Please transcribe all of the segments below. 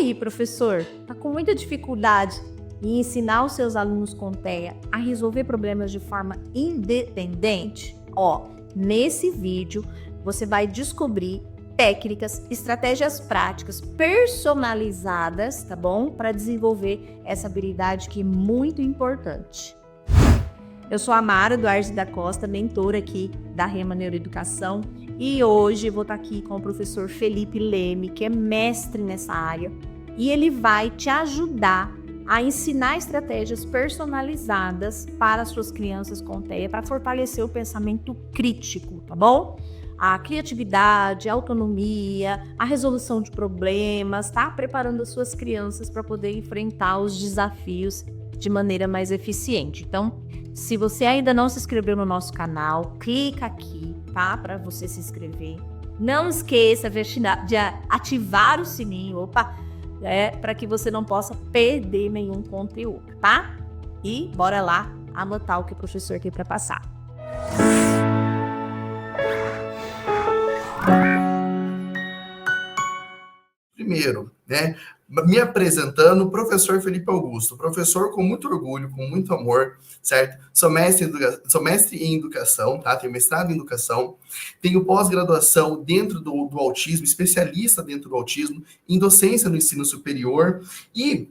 aí, professor, tá com muita dificuldade em ensinar os seus alunos com TEA a resolver problemas de forma independente? Nesse vídeo você vai descobrir técnicas, estratégias práticas personalizadas, tá bom? Para desenvolver essa habilidade que é muito importante. Eu sou a Mara Duarte da Costa, mentora aqui da Rema Neuroeducação, e hoje eu vou estar aqui com o professor Felipe Leme, que é mestre nessa área, e ele vai te ajudar a ensinar estratégias personalizadas para as suas crianças com TEA para fortalecer o pensamento crítico, tá bom? A criatividade, a autonomia, a resolução de problemas, tá? Preparando as suas crianças para poder enfrentar os desafios de maneira mais eficiente. Então, se você ainda não se inscreveu no nosso canal, clica aqui, tá? Para você se inscrever. Não esqueça de ativar o sininho, para que você não possa perder nenhum conteúdo, tá? E bora lá anotar o que o professor tem para passar. Primeiro, me apresentando, professor Felipe Augusto, professor com muito orgulho, com muito amor, certo? Sou mestre em educação, tá? Tenho mestrado em educação, tenho pós-graduação dentro do autismo, especialista dentro do autismo, em docência no ensino superior, e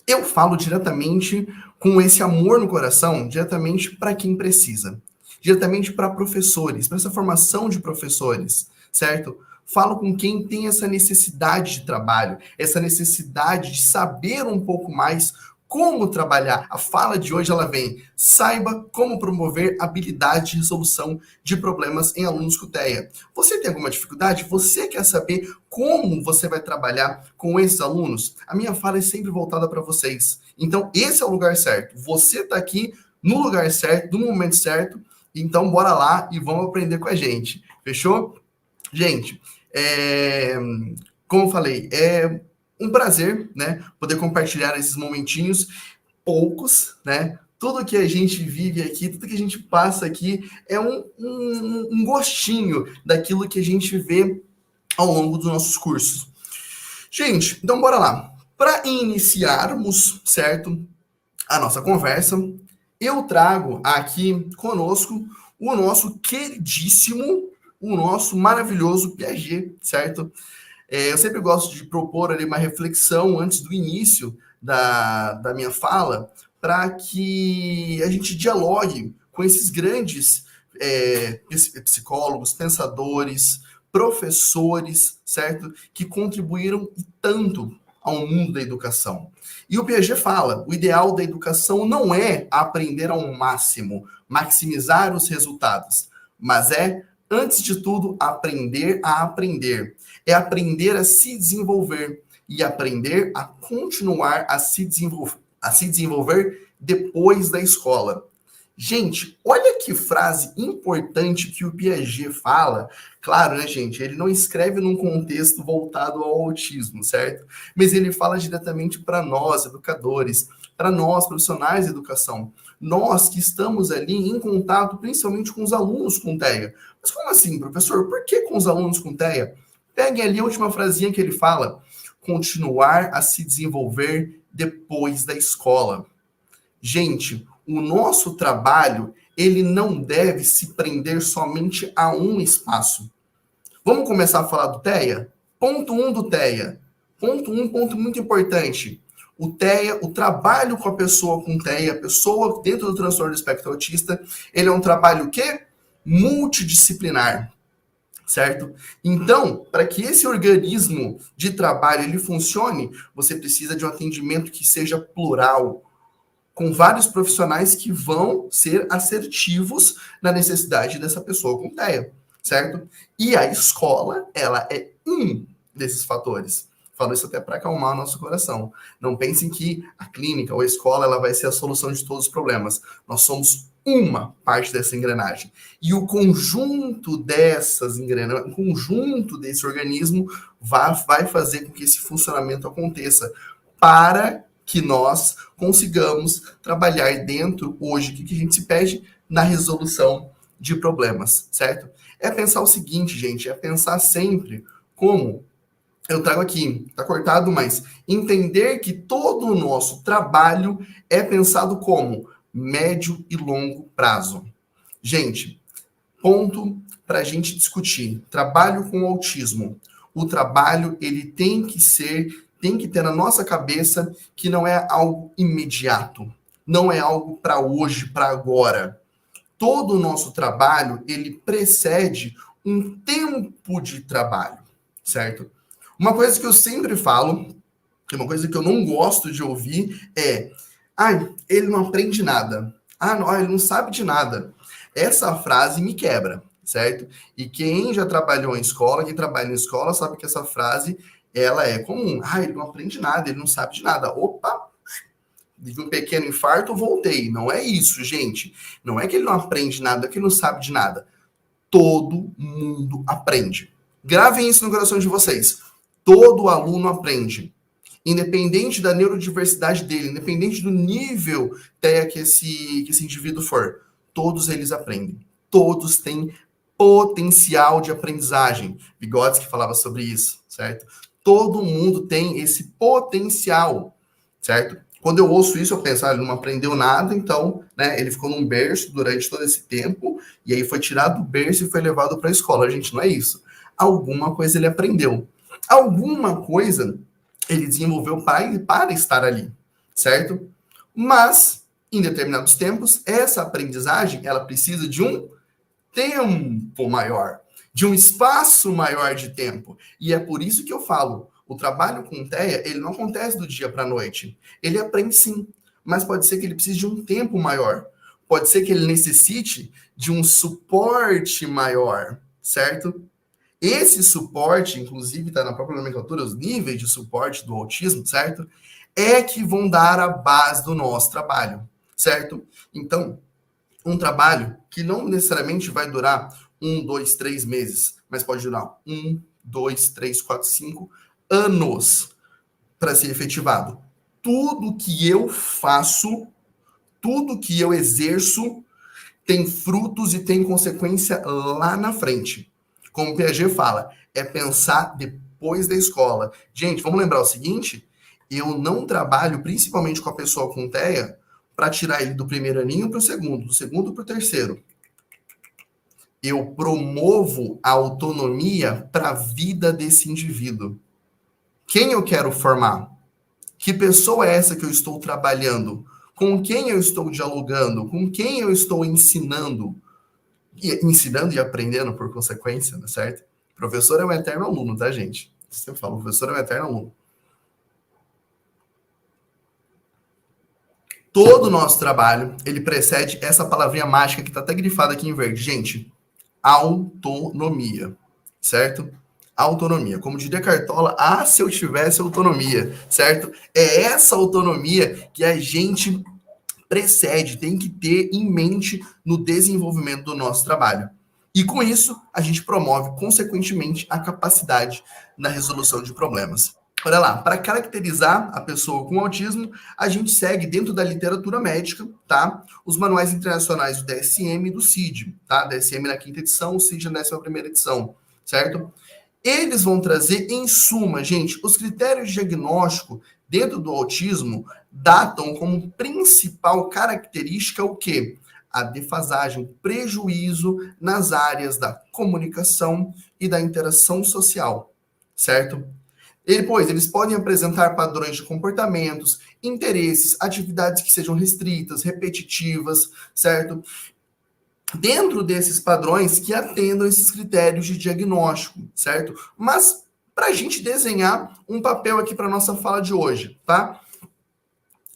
eu falo diretamente com esse amor no coração, diretamente para quem precisa, diretamente para professores, para essa formação de professores, certo? Falo com quem tem essa necessidade de trabalho, essa necessidade de saber um pouco mais como trabalhar. A fala de hoje, ela vem: saiba como promover habilidade de resolução de problemas em alunos com TEA. Você tem alguma dificuldade? Você quer saber como você vai trabalhar com esses alunos? A minha fala é sempre voltada para vocês. Então, esse é o lugar certo. Você está aqui no lugar certo, no momento certo. Então, bora lá e vamos aprender com a gente. Fechou? Gente, como eu falei, é um prazer, poder compartilhar esses momentinhos, poucos, Tudo que a gente vive aqui, tudo que a gente passa aqui é um gostinho daquilo que a gente vê ao longo dos nossos cursos. Gente, então bora lá. Para iniciarmos, certo, a nossa conversa, eu trago aqui conosco o nosso queridíssimo, o nosso maravilhoso Piaget, certo? Eu sempre gosto de propor ali uma reflexão antes do início da minha fala, para que a gente dialogue com esses grandes psicólogos, pensadores, professores, certo? Que contribuíram tanto ao mundo da educação. E o Piaget fala: o ideal da educação não é aprender ao máximo, maximizar os resultados, mas antes de tudo, aprender a aprender. É aprender a se desenvolver e aprender a continuar a se desenvolver depois da escola. Gente, olha que frase importante que o Piaget fala. Claro, gente? Ele não escreve num contexto voltado ao autismo, certo? Mas ele fala diretamente para nós, educadores, para nós, profissionais de educação. Nós que estamos ali em contato, principalmente com os alunos com TEA. Mas como assim, professor? Por que com os alunos com TEA? Pegue ali a última frasinha que ele fala: continuar a se desenvolver depois da escola. Gente, o nosso trabalho, ele não deve se prender somente a um espaço. Vamos começar a falar do TEA? Ponto 1 do TEA. Ponto muito importante. O TEA, o trabalho com a pessoa com TEA, a pessoa dentro do transtorno do espectro autista, ele é um trabalho o quê? Multidisciplinar, certo? Então, para que esse organismo de trabalho ele funcione, você precisa de um atendimento que seja plural, com vários profissionais que vão ser assertivos na necessidade dessa pessoa com TEA, certo? E a escola, ela é um desses fatores. Falo isso até para acalmar o nosso coração. Não pensem que a clínica ou a escola ela vai ser a solução de todos os problemas. Nós somos uma parte dessa engrenagem. E o conjunto dessas engrenagens, o conjunto desse organismo vai fazer com que esse funcionamento aconteça para que nós consigamos trabalhar dentro, hoje, o que a gente se pede na resolução de problemas, certo? É pensar o seguinte, gente, é pensar sempre como eu trago aqui, tá cortado, mas entender que todo o nosso trabalho é pensado como médio e longo prazo. Gente, ponto para a gente discutir. Trabalho com autismo. O trabalho, ele tem que ter na nossa cabeça que não é algo imediato. Não é algo para hoje, para agora. Todo o nosso trabalho, ele precede um tempo de trabalho, certo? Uma coisa que eu sempre falo, uma coisa que eu não gosto de ouvir é: ele não aprende nada. Não, ele não sabe de nada. Essa frase me quebra, certo? E quem já trabalhou em escola, quem trabalha em escola, sabe que essa frase, ela é comum. Ele não aprende nada, ele não sabe de nada. Opa, tive um pequeno infarto, voltei. Não é isso, gente. Não é que ele não aprende nada, é que ele não sabe de nada. Todo mundo aprende. Gravem isso no coração de vocês. Todo aluno aprende. Independente da neurodiversidade dele, independente do nível que esse indivíduo for, todos eles aprendem. Todos têm potencial de aprendizagem. Vygotsky falava sobre isso, certo? Todo mundo tem esse potencial, certo? Quando eu ouço isso, eu penso, ele não aprendeu nada, então, né, ele ficou num berço durante todo esse tempo, e aí foi tirado do berço e foi levado para a escola. Gente, não é isso. Alguma coisa ele aprendeu. Alguma coisa ele desenvolveu para estar ali, certo? Mas, em determinados tempos, essa aprendizagem, ela precisa de um tempo maior, de um espaço maior de tempo. E é por isso que eu falo, o trabalho com TEA, ele não acontece do dia para a noite. Ele aprende sim, mas pode ser que ele precise de um tempo maior. Pode ser que ele necessite de um suporte maior, certo? Esse suporte, inclusive, está na própria nomenclatura, os níveis de suporte do autismo, certo? É que vão dar a base do nosso trabalho, certo? Então, um trabalho que não necessariamente vai durar 1, 2, 3 meses, mas pode durar 1, 2, 3, 4, 5 anos para ser efetivado. Tudo que eu faço, tudo que eu exerço, tem frutos e tem consequência lá na frente. Como o Piaget fala, é pensar depois da escola. Gente, vamos lembrar o seguinte, eu não trabalho principalmente com a pessoa com TEA para tirar ele do primeiro aninho para o segundo, do segundo para o terceiro. Eu promovo a autonomia para a vida desse indivíduo. Quem eu quero formar? Que pessoa é essa que eu estou trabalhando? Com quem eu estou dialogando? Com quem eu estou ensinando? Ensinando e aprendendo por consequência, né, certo? O professor é um eterno aluno, tá, gente? Eu sempre falo, o professor é um eterno aluno. Todo o nosso trabalho, ele precede essa palavrinha mágica que tá até grifada aqui em verde. Gente, autonomia, certo? Autonomia. Como diria Cartola, se eu tivesse autonomia, certo? É essa autonomia que a gente precede, tem que ter em mente no desenvolvimento do nosso trabalho. E com isso, a gente promove, consequentemente, a capacidade na resolução de problemas. Olha lá, para caracterizar a pessoa com autismo, a gente segue dentro da literatura médica, tá? Os manuais internacionais do DSM e do CID, tá? DSM na 5ª edição, o CID na 11ª edição, certo? Eles vão trazer, em suma, gente, os critérios de diagnóstico dentro do autismo datam como principal característica o quê? A defasagem, prejuízo nas áreas da comunicação e da interação social, certo? Depois, eles podem apresentar padrões de comportamentos, interesses, atividades que sejam restritas, repetitivas, certo? Dentro desses padrões que atendam esses critérios de diagnóstico, certo? Mas para a gente desenhar um papel aqui para nossa fala de hoje, tá?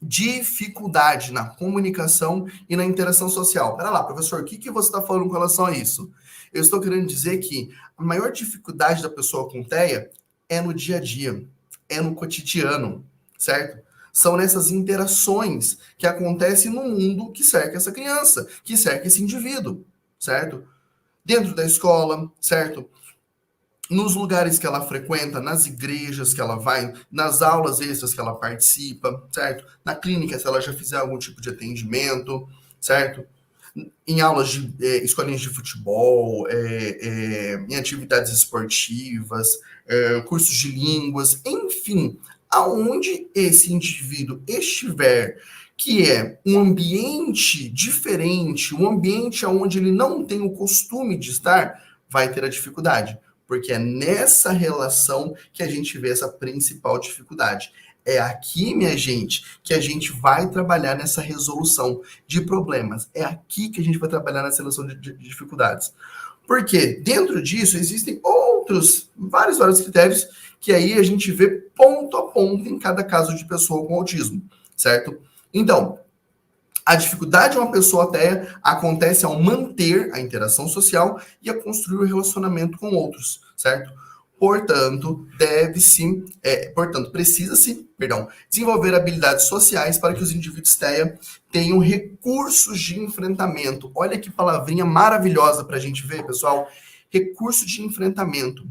Dificuldade na comunicação e na interação social. Pera lá, professor, o que você está falando com relação a isso? Eu estou querendo dizer que a maior dificuldade da pessoa com TEA é no dia a dia, é no cotidiano, certo? São nessas interações que acontecem no mundo que cerca essa criança, que cerca esse indivíduo, certo? Dentro da escola, certo? Nos lugares que ela frequenta, nas igrejas que ela vai, nas aulas extras que ela participa, certo? Na clínica, se ela já fizer algum tipo de atendimento, certo? em aulas de escolinhas de futebol, em atividades esportivas, cursos de línguas, enfim, aonde esse indivíduo estiver, que é um ambiente diferente, um ambiente onde ele não tem o costume de estar, vai ter a dificuldade, porque é nessa relação que a gente vê essa principal dificuldade. É aqui, minha gente, que a gente vai trabalhar nessa resolução de problemas. É aqui que a gente vai trabalhar nessa resolução de dificuldades. Porque dentro disso existem vários critérios que aí a gente vê ponto a ponto em cada caso de pessoa com autismo, certo? Então, a dificuldade de uma pessoa até acontece ao manter a interação social e a construir o relacionamento com outros, certo? Portanto, precisa-se, desenvolver habilidades sociais para que os indivíduos TEA tenham recursos de enfrentamento. Olha que palavrinha maravilhosa para a gente ver, pessoal. Recurso de enfrentamento,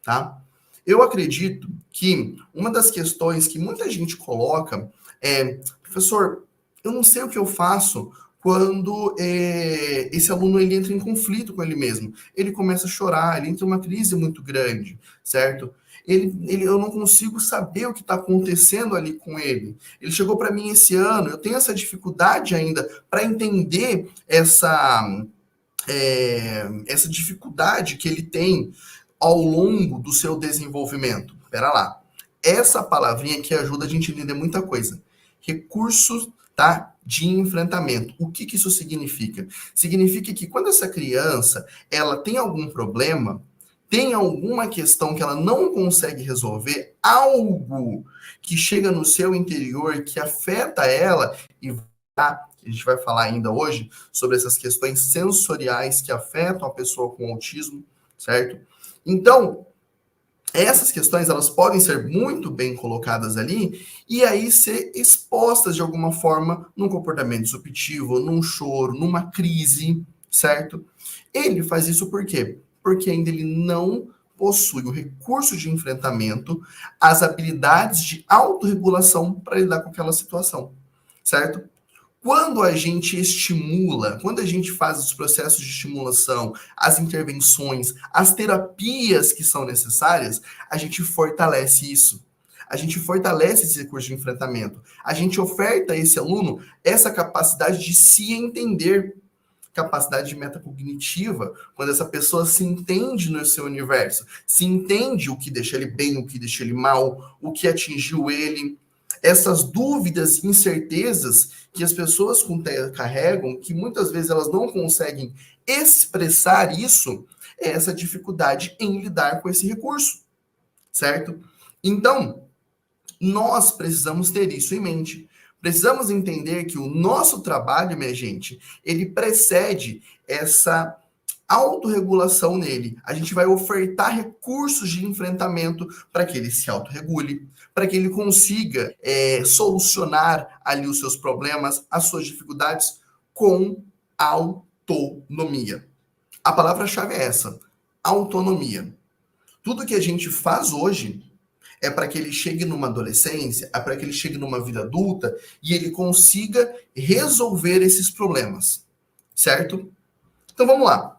tá? Eu acredito que uma das questões que muita gente coloca é, professor, eu não sei o que eu faço quando esse aluno ele entra em conflito com ele mesmo. Ele começa a chorar, ele entra em uma crise muito grande, certo? Eu não consigo saber o que está acontecendo ali com ele. Ele chegou para mim esse ano, eu tenho essa dificuldade ainda para entender essa dificuldade que ele tem ao longo do seu desenvolvimento. Espera lá. Essa palavrinha aqui ajuda a gente a entender muita coisa. Recursos, tá, de enfrentamento. O que isso significa? Significa que quando essa criança ela tem algum problema, tem alguma questão que ela não consegue resolver, algo que chega no seu interior que afeta ela e a gente vai falar ainda hoje sobre essas questões sensoriais que afetam a pessoa com autismo, certo? Então, essas questões elas podem ser muito bem colocadas ali e aí ser expostas de alguma forma num comportamento disruptivo, num choro, numa crise, certo? Ele faz isso por quê? Porque ainda ele não possui o recurso de enfrentamento, as habilidades de autorregulação para lidar com aquela situação, certo? Quando a gente estimula, quando a gente faz os processos de estimulação, as intervenções, as terapias que são necessárias, a gente fortalece isso. A gente fortalece esse recurso de enfrentamento. A gente oferta a esse aluno essa capacidade de se entender, capacidade de metacognitiva, quando essa pessoa se entende no seu universo, se entende o que deixa ele bem, o que deixa ele mal, o que atingiu ele. Essas dúvidas e incertezas que as pessoas com TEA carregam, que muitas vezes elas não conseguem expressar isso, é essa dificuldade em lidar com esse recurso, certo? Então, nós precisamos ter isso em mente. Precisamos entender que o nosso trabalho, minha gente, ele precede essa autorregulação nele. A gente vai ofertar recursos de enfrentamento para que ele se autorregule, para que ele consiga solucionar ali os seus problemas, as suas dificuldades com autonomia. A palavra-chave é essa, autonomia. Tudo que a gente faz hoje é para que ele chegue numa adolescência, é para que ele chegue numa vida adulta e ele consiga resolver esses problemas, certo? Então vamos lá.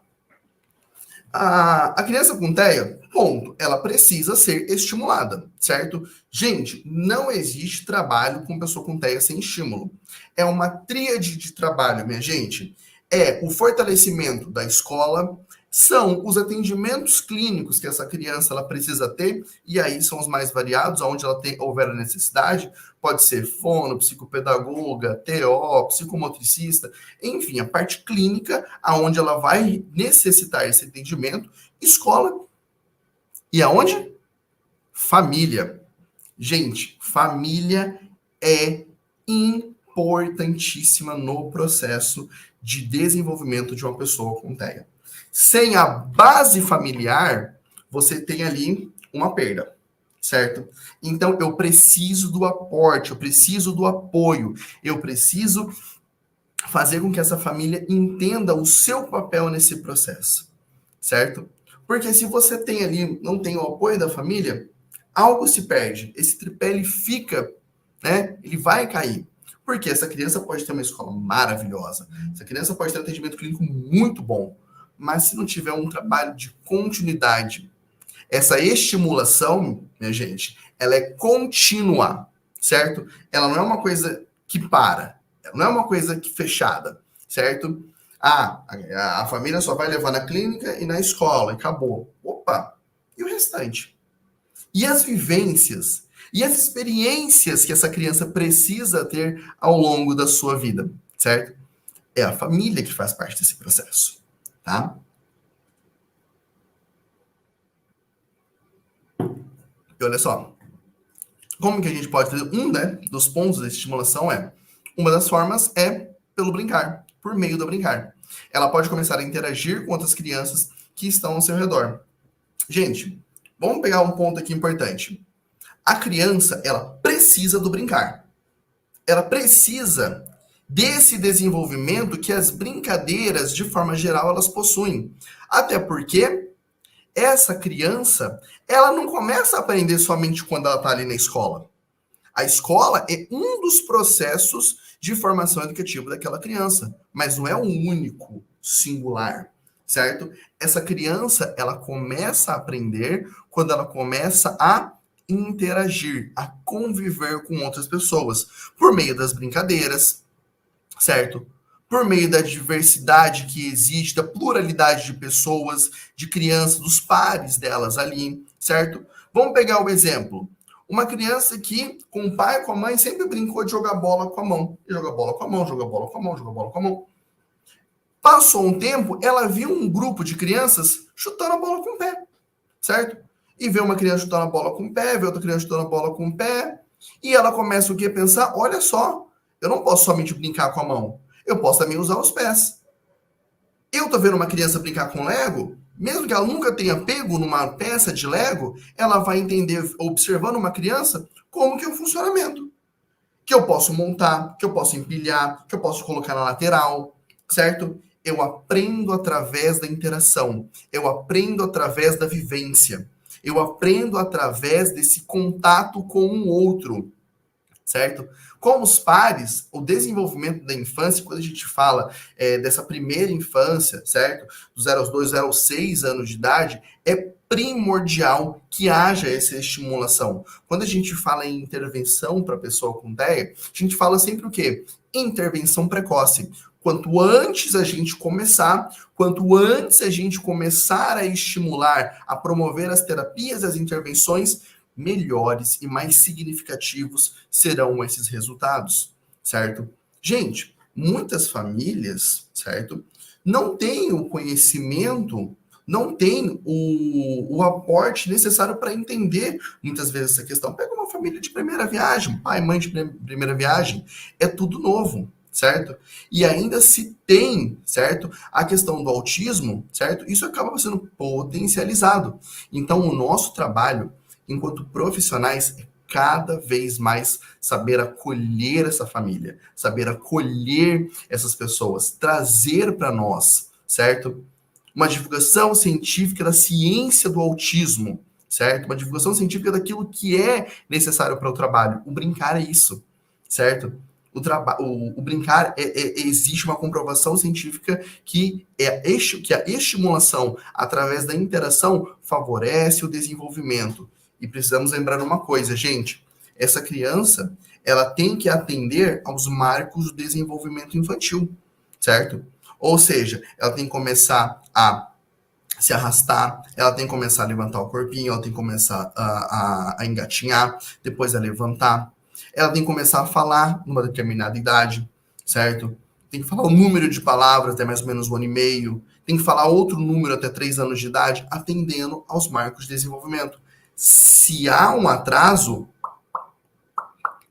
A criança com TEA, ponto, ela precisa ser estimulada, certo? Gente, não existe trabalho com pessoa com TEA sem estímulo. É uma tríade de trabalho, minha gente. É o fortalecimento da escola, são os atendimentos clínicos que essa criança ela precisa ter, e aí são os mais variados, onde houver a necessidade, pode ser fono, psicopedagoga, TO, psicomotricista, enfim, a parte clínica, aonde ela vai necessitar esse atendimento, escola, e aonde? Família. Gente, família é importantíssima no processo de desenvolvimento de uma pessoa com TEA. Sem a base familiar, você tem ali uma perda, certo? Então, eu preciso do aporte, eu preciso do apoio, eu preciso fazer com que essa família entenda o seu papel nesse processo, certo? Porque se você tem ali, não tem o apoio da família, algo se perde. Esse tripé, ele fica, né? Ele vai cair. Porque essa criança pode ter uma escola maravilhosa, essa criança pode ter um atendimento clínico muito bom, mas se não tiver um trabalho de continuidade, essa estimulação, minha gente, ela é contínua, certo? Ela não é uma coisa que para, não é uma coisa que fechada, certo? A família só vai levar na clínica e na escola, e acabou. Opa! E o restante? E as vivências? E as experiências que essa criança precisa ter ao longo da sua vida, certo? É a família que faz parte desse processo, tá? E olha só, como que a gente pode fazer? Dos pontos da estimulação uma das formas é pelo brincar, por meio do brincar. Ela pode começar a interagir com outras crianças que estão ao seu redor. Gente, vamos pegar um ponto aqui importante. A criança, ela precisa do brincar. Ela precisa desse desenvolvimento que as brincadeiras, de forma geral, elas possuem. Até porque essa criança, ela não começa a aprender somente quando ela está ali na escola. A escola é um dos processos de formação educativa daquela criança, mas não é o único, singular, certo? Essa criança, ela começa a aprender quando ela começa a interagir, a conviver com outras pessoas, por meio das brincadeiras, certo? Por meio da diversidade que existe, da pluralidade de pessoas, de crianças, dos pares delas ali, certo? Vamos pegar o exemplo. Uma criança que, com o pai e com a mãe, sempre brincou de jogar bola com a mão. Joga bola com a mão, joga bola com a mão, joga bola com a mão. Passou um tempo, ela viu um grupo de crianças chutando a bola com o pé, certo? E vê uma criança chutando a bola com o pé, vê outra criança chutando a bola com o pé, e ela começa o quê? Pensar, olha só, eu não posso somente brincar com a mão, eu posso também usar os pés. Eu tô vendo uma criança brincar com Lego, mesmo que ela nunca tenha pego numa peça de Lego, ela vai entender, observando uma criança, como que é o funcionamento. Que eu posso montar, que eu posso empilhar, que eu posso colocar na lateral, certo? Eu aprendo através da interação, eu aprendo através da vivência, eu aprendo através desse contato com o outro, certo? Com os pares, o desenvolvimento da infância, quando a gente fala dessa primeira infância, certo? Do 0 aos 2, 0 aos 6 anos de idade, é primordial que haja essa estimulação. Quando a gente fala em intervenção para a pessoa com TEA, a gente fala sempre o quê? Intervenção precoce. Quanto antes a gente começar, quanto antes a gente começar a estimular, a promover as terapias, as intervenções, melhores e mais significativos serão esses resultados, certo? Gente, muitas famílias, certo, não têm o conhecimento, não têm o aporte necessário para entender muitas vezes essa questão. Pega uma família de primeira viagem, pai, mãe de primeira viagem, é tudo novo, certo? E ainda se tem, certo, a questão do autismo, certo? Isso acaba sendo potencializado. Então, o nosso trabalho enquanto profissionais, é cada vez mais saber acolher essa família, saber acolher essas pessoas, trazer para nós, certo? Uma divulgação científica da ciência do autismo, certo? Uma divulgação científica daquilo que é necessário para o trabalho. O brincar é isso, certo? O brincar existe uma comprovação científica que a estimulação através da interação favorece o desenvolvimento. E precisamos lembrar uma coisa, gente. Essa criança, ela tem que atender aos marcos do desenvolvimento infantil, certo? Ou seja, ela tem que começar a se arrastar, ela tem que começar a levantar o corpinho, ela tem que começar a engatinhar, depois a levantar. Ela tem que começar a falar numa determinada idade, certo? Tem que falar o número de palavras até mais ou menos 1 ano e meio. Tem que falar outro número até 3 anos de idade, atendendo aos marcos de desenvolvimento. Se há um atraso,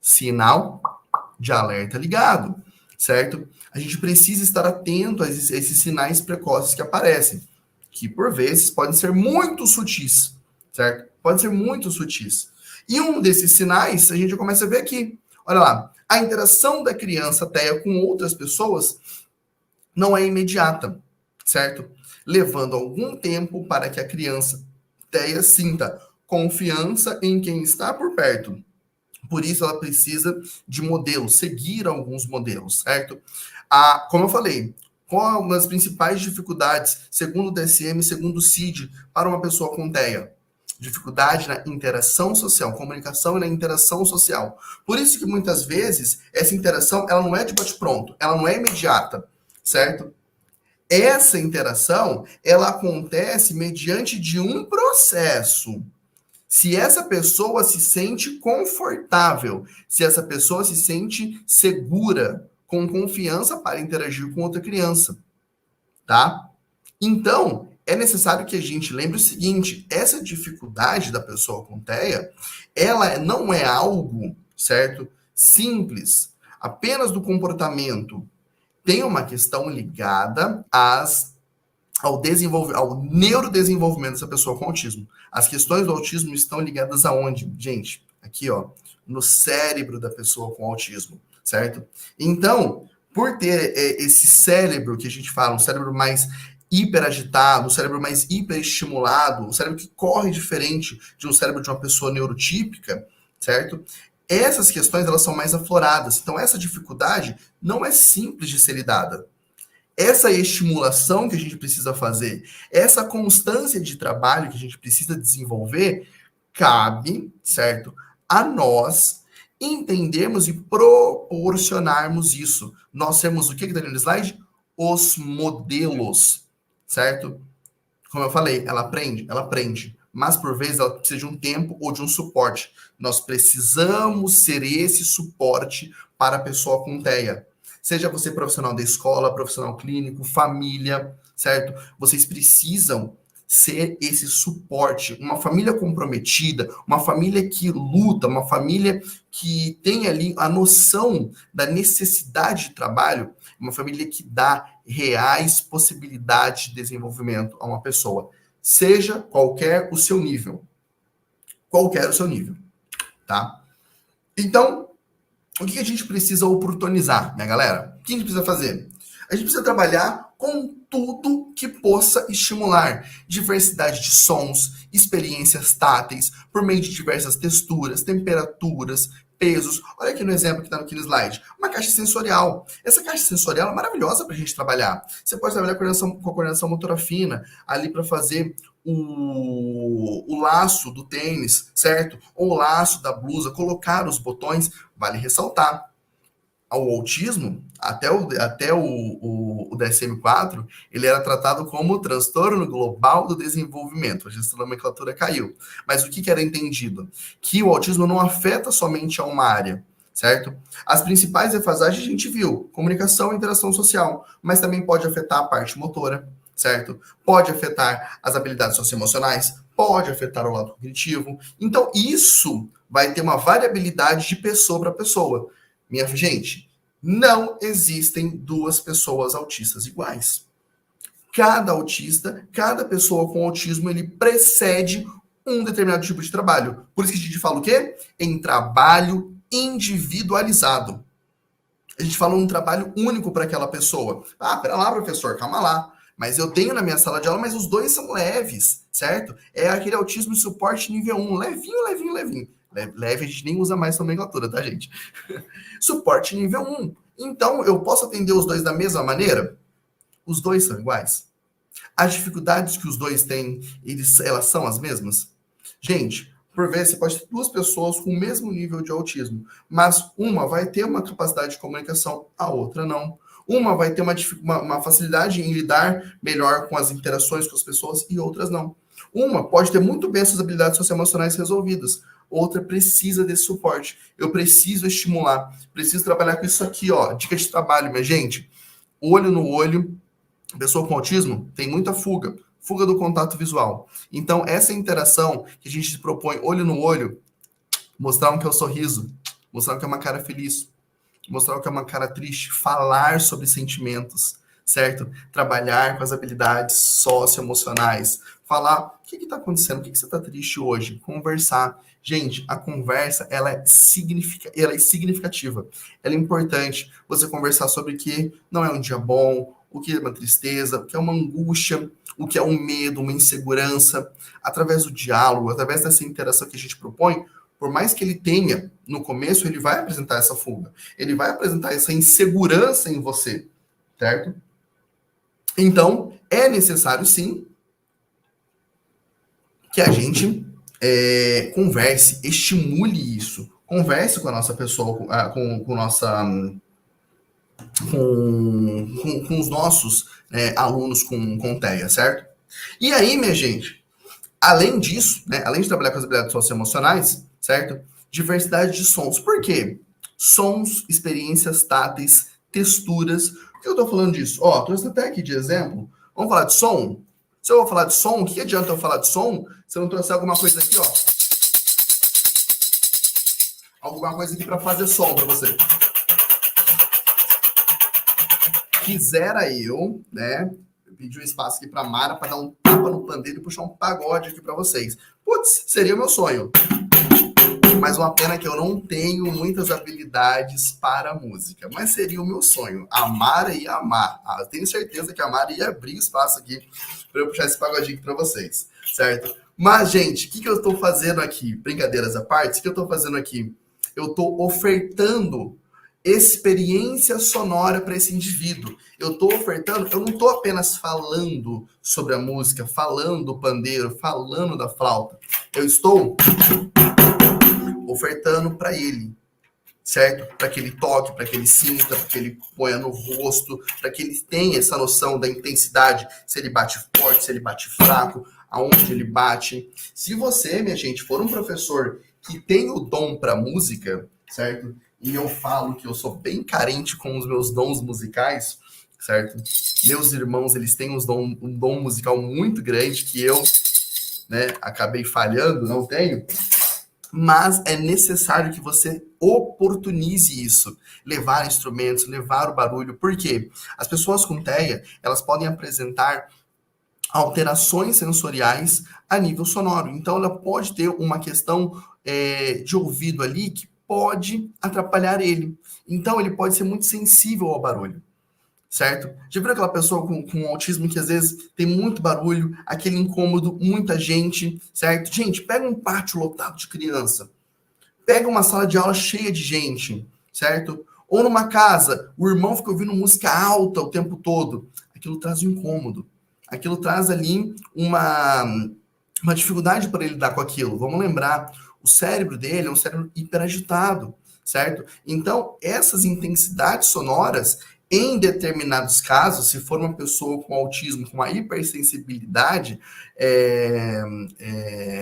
sinal de alerta ligado, certo? A gente precisa estar atento a esses sinais precoces que aparecem, que por vezes podem ser muito sutis, certo? Podem ser muito sutis. E um desses sinais a gente começa a ver aqui. Olha lá, a interação da criança TEA com outras pessoas não é imediata, certo? Levando algum tempo para que a criança TEA sinta confiança em quem está por perto. por isso ela precisa de modelos, seguir alguns modelos, certo? Como eu falei, qual as principais dificuldades, segundo o DSM, segundo o CID, para uma pessoa com TEA? Dificuldade na interação social, comunicação e na interação social. Por isso que muitas vezes essa interação ela não é de bate-pronto, ela não é imediata, certo? Essa interação ela acontece mediante de um processo. Se essa pessoa se sente confortável, se essa pessoa se sente segura, com confiança para interagir com outra criança, tá? Então, é necessário que a gente lembre o seguinte, essa dificuldade da pessoa com TEA, ela não é algo, certo? Simples, apenas do comportamento. Tem uma questão ligada ao neurodesenvolvimento dessa pessoa com autismo. As questões do autismo estão ligadas aonde? Gente, aqui, ó, no cérebro da pessoa com autismo, certo? Então, por ter esse cérebro que a gente fala, um cérebro mais hiperagitado, um cérebro mais hiperestimulado, um cérebro que corre diferente de um cérebro de uma pessoa neurotípica, certo? Essas questões, elas são mais afloradas. Então, essa dificuldade não é simples de ser lidada. Essa estimulação que a gente precisa fazer, essa constância de trabalho que a gente precisa desenvolver, cabe, certo, a nós entendermos e proporcionarmos isso. Nós temos o que está ali no slide? Os modelos, certo? Como eu falei, ela aprende, mas por vezes ela precisa de um tempo ou de um suporte. Nós precisamos ser esse suporte para a pessoa com TEA. Seja você profissional da escola, profissional clínico, família, certo? Vocês precisam ser esse suporte. Uma família comprometida, uma família que luta, uma família que tem ali a noção da necessidade de trabalho, uma família que dá reais possibilidades de desenvolvimento a uma pessoa. Seja qualquer o seu nível. Qualquer o seu nível, tá? Então, o que a gente precisa oportunizar, minha galera? O que a gente precisa fazer? A gente precisa trabalhar com tudo que possa estimular diversidade de sons, experiências táteis, por meio de diversas texturas, temperaturas, pesos. Olha aqui no exemplo que está aqui no slide. Uma caixa sensorial. Essa caixa sensorial é maravilhosa para a gente trabalhar. Você pode trabalhar com a coordenação motora fina, ali para fazer o laço do tênis, certo? Ou o laço da blusa, colocar os botões. Vale ressaltar, o autismo, até o DSM-4, ele era tratado como transtorno global do desenvolvimento. Hoje essa nomenclatura caiu. Mas o que era entendido? Que o autismo não afeta somente a uma área, certo? As principais defasagens a gente viu, comunicação e interação social, mas também pode afetar a parte motora, certo? Pode afetar as habilidades socioemocionais, pode afetar o lado cognitivo. Então, isso vai ter uma variabilidade de pessoa para pessoa. Minha gente, não existem duas pessoas autistas iguais. Cada autista, cada pessoa com autismo, ele precede um determinado tipo de trabalho. Por isso que a gente fala o quê? Em trabalho individualizado. A gente fala um trabalho único para aquela pessoa. Ah, pera lá, professor, calma lá. Mas eu tenho na minha sala de aula, mas os dois são leves, certo? É aquele autismo de suporte nível 1, levinho, levinho, levinho. Leve, a gente nem usa mais nomenclatura, tá, gente? Suporte nível 1. Então, eu posso atender os dois da mesma maneira? Os dois são iguais? As dificuldades que os dois têm, elas são as mesmas? Gente, por vezes você pode ter duas pessoas com o mesmo nível de autismo, mas uma vai ter uma capacidade de comunicação, a outra não. Uma vai ter uma facilidade em lidar melhor com as interações com as pessoas e outras não. Uma pode ter muito bem suas habilidades socioemocionais resolvidas, outra precisa desse suporte. Eu preciso estimular, preciso trabalhar com isso aqui, ó. Dica de trabalho, minha gente. Olho no olho, pessoa com autismo tem muita fuga do contato visual. Então, essa interação que a gente se propõe olho no olho, mostrar o que é o sorriso, mostrar o que é uma cara feliz, mostrar o que é uma cara triste, falar sobre sentimentos, certo? Trabalhar com as habilidades socioemocionais, falar o que está acontecendo, o que você está triste hoje, conversar. Gente, a conversa, ela é significativa, ela é importante você conversar sobre o que não é um dia bom, o que é uma tristeza, o que é uma angústia, o que é um medo, uma insegurança, através do diálogo, através dessa interação que a gente propõe, por mais que ele tenha, no começo, ele vai apresentar essa fuga. Ele vai apresentar essa insegurança em você, certo? Então, é necessário, sim, que a gente converse, estimule isso. Converse com a nossa pessoa, com os nossos alunos com TEA, certo? E aí, minha gente, além disso, né, além de trabalhar com as habilidades socioemocionais, certo? Diversidade de sons. Por quê? Sons, experiências táteis, texturas. Por que eu tô falando disso? Ó, trouxe até aqui de exemplo. Vamos falar de som? Se eu vou falar de som, o que adianta eu falar de som se eu não trouxer alguma coisa aqui, ó? Alguma coisa aqui para fazer som para você. Quisera eu, né, pedir um espaço aqui para Mara para dar um tapa no pandeiro e puxar um pagode aqui para vocês. Putz, seria o meu sonho. Mas uma pena que eu não tenho muitas habilidades para música. Mas seria o meu sonho. A Mara ia amar. Eu tenho certeza que a Mara ia abrir espaço aqui para eu puxar esse pagodinho aqui para vocês. Certo? Mas, gente, o que eu estou fazendo aqui? Brincadeiras à parte, o que eu estou fazendo aqui? Eu estou ofertando experiência sonora para esse indivíduo. Eu estou ofertando, eu não estou apenas falando sobre a música, falando do pandeiro, falando da flauta. Eu estou ofertando para ele, certo? Para que ele toque, para que ele sinta, para que ele ponha no rosto, para que ele tenha essa noção da intensidade, se ele bate forte, se ele bate fraco, aonde ele bate. Se você, minha gente, for um professor que tem o dom para música, certo? E eu falo que eu sou bem carente com os meus dons musicais, certo? Meus irmãos, eles têm um dom musical muito grande que eu, né, acabei falhando, não tenho. Mas é necessário que você oportunize isso. Levar instrumentos, levar o barulho. Por quê? As pessoas com TEA, elas podem apresentar alterações sensoriais a nível sonoro. Então, ela pode ter uma questão de ouvido ali que pode atrapalhar ele. Então, ele pode ser muito sensível ao barulho. Certo? Já viu aquela pessoa com autismo que às vezes tem muito barulho, aquele incômodo, muita gente, certo? Gente, pega um pátio lotado de criança, pega uma sala de aula cheia de gente, certo? Ou numa casa, o irmão fica ouvindo música alta o tempo todo. Aquilo traz um incômodo. Aquilo traz ali uma dificuldade para ele lidar com aquilo. Vamos lembrar, o cérebro dele é um cérebro hiperagitado, certo? Então, essas intensidades sonoras, em determinados casos, se for uma pessoa com autismo, com uma hipersensibilidade